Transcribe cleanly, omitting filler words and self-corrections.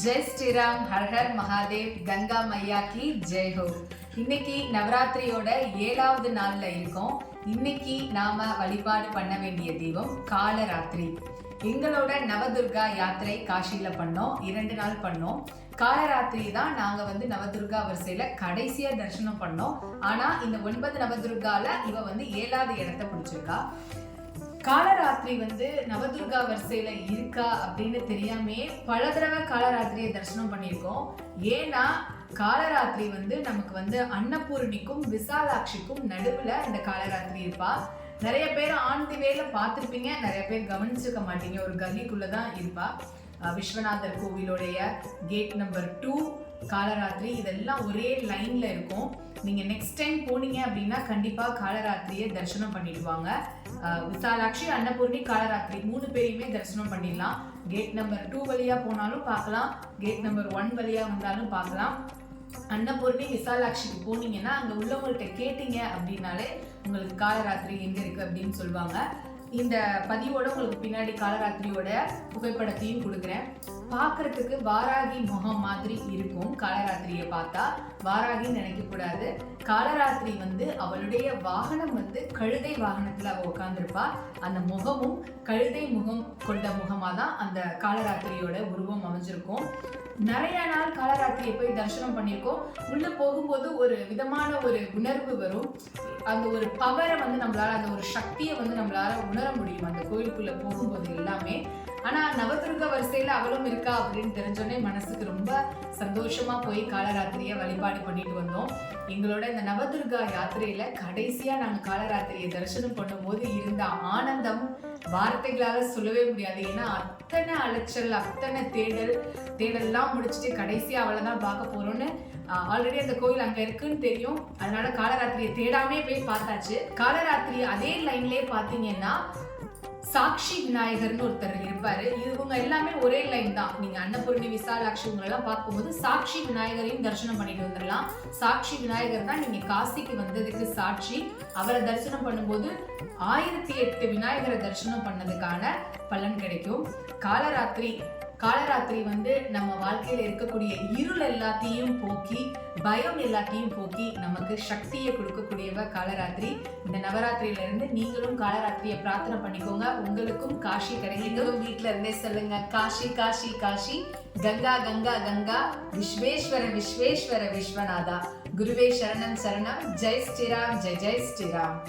Jai Sriram, her her Mahadev, Ganga மையா கி ஜெய் ஹோ. இன்னைக்கு நவராத்திரியோட 7வது நாள்ல இருக்கோம். இன்னைக்கு நாம வழிபாடு பண்ண வேண்டிய தெய்வம் காலராத்திரி. எங்களோட நவதுர்கா யாத்திரை காஷியில பண்ணோம், 2 நாள் பண்ணோம். காலராத்திரி தான் நாங்க நவதுர்கா வரிசையில கடைசியா தரிசனம் பண்ணோம். ஆனா இந்த 9 நவதுர்கால இவ 7வது இடத்தை பிடிச்சிருக்கா. காலராத்திரி நவதுர்கா வரிசையில இருக்கா அப்படின்னு தெரியாமே பல தடவை காலராத்திரியை தரிசனம் பண்ணியிருக்கோம். ஏன்னா காலராத்திரி நமக்கு அன்னபூர்ணிக்கும் விசாலாட்சிக்கும் நடுவுல இந்த காலராத்திரி இருப்பா. நிறைய பேர் ஆன் தி வேல பார்த்துருப்பீங்க, நிறைய பேர் கவனிச்சிருக்க மாட்டீங்க. ஒரு கல்லிக்குள்ளதான் இருப்பா. விஸ்வநாதர் கோவிலுடைய கேட் நம்பர் 2 காலராத்திரி இதெல்லாம் ஒரே லைன்ல இருக்கும். நீங்க நெக்ஸ்ட் டைம் போனீங்க அப்படின்னா கண்டிப்பா காலராத்திரியை தரிசனம் பண்ணிடுவாங்க. விசாலாட்சி, அன்னபூர்ணி, காலராத்திரி 3 பேரையுமே தரிசனம் பண்ணிடலாம். கேட் நம்பர் 2 வழியா போனாலும் பார்க்கலாம், கேட் நம்பர் 1 வழியா வந்தாலும் பார்க்கலாம். அன்னபூர்ணி, விசாலாட்சிக்கு போனீங்கன்னா அங்க உள்ளவங்கள்ட்ட கேட்டீங்க அப்படின்னாலே உங்களுக்கு காலராத்திரி எங்க இருக்கு அப்படின்னு சொல்லுவாங்க. இந்த பதிவோட உங்களுக்கு பின்னாடி காலராத்திரியோட புகைப்படத்தையும் கொடுக்குறேன். பார்க்கறதுக்கு வாராகி முகம் மாதிரி இருக்கும். காலராத்திரியை பார்த்தா வாராகின்னு நினைக்க கூடாது. காலராத்திரி அவளுடைய வாகனம் கழுதை வாகனத்துல அவ உட்காந்துருப்பா. அந்த முகமும் கழுதை முகம் கொண்ட முகமா தான் அந்த காலராத்திரியோட உருவம் அமைஞ்சிருக்கும். நிறைய நாள் காலராத்திரியை போய் தரிசனம் பண்ணியிருக்கோம். உள்ள போகும்போது ஒரு விதமான ஒரு உணர்வு வரும். அந்த ஒரு பவரை நம்மளால, அந்த ஒரு சக்தியை நம்மளால உணர முடியும் அந்த கோயிலுக்குள்ள போகும்போது எல்லாமே. ஆனா நவதுர்கா வரிசையில அவளும் இருக்கா அப்படின்னு தெரிஞ்சோடனே மனசுக்கு ரொம்ப சந்தோஷமா போய் காலராத்திரியை வழிபாடு பண்ணிட்டு வந்தோம். எங்களோட இந்த நவதுர்கா யாத்திரையில கடைசியா நாங்க காலராத்திரியை தரிசனம் பண்ணும்போது இருந்த ஆனந்தம் வார்த்தைகளால சொல்லவே முடியாது. ஏன்னா அத்தனை அலைச்சல், அத்தனை தேடல்லாம் முடிச்சுட்டு கடைசியா அவளை தான் பார்க்க போறோம்னு ஆல்ரெடி அந்த கோயில் அங்க இருக்குன்னு தெரியும். அதனால காலராத்திரியை தேடாமே போய் பார்த்தாச்சு. காலராத்திரி அதே லைன்லயே பாத்தீங்கன்னா சாக்ஷி விநாயகர்னு ஒருத்தர் இருப்பாரு. இவங்க எல்லாமே ஒரே லைன் தான். நீங்க அன்னபூர்ணி, விசாலாட்சி இவங்க எல்லாம் பார்க்கும்போது சாக்ஷி விநாயகரையும் தரிசனம் பண்ணிட்டு வந்துடலாம். சாக்ஷி விநாயகர் தான் நீங்க காசிக்கு வந்ததுக்கு சாட்சி. அவரை தரிசனம் பண்ணும்போது 1008 விநாயகரை தரிசனம் பண்ணதுக்கான பலன் கிடைக்கும். காலராத்திரி நம்ம வாழ்க்கையில இருக்கக்கூடிய இருள் எல்லாத்தையும் போக்கி, பயம் எல்லாத்தையும் போக்கி நமக்கு சக்தியை கொடுக்கக்கூடியவ காலராத்திரி. இந்த நவராத்திரியில இருந்து நீங்களும் காலராத்திரியை பிரார்த்தனை பண்ணிக்கோங்க. உங்களுக்கும் காஷி கிடைக்கும். வீட்டுல இருந்தே சொல்லுங்க, காஷி காஷி காஷி, கங்கா கங்கா கங்கா, விஸ்வேஸ்வர விஸ்வேஸ்வர விஸ்வநாதா, குருவே சரணம் சரணம். ஜெய் ஸ்ரீராம், ஜெய் ஜெய் ஸ்ரீராம்.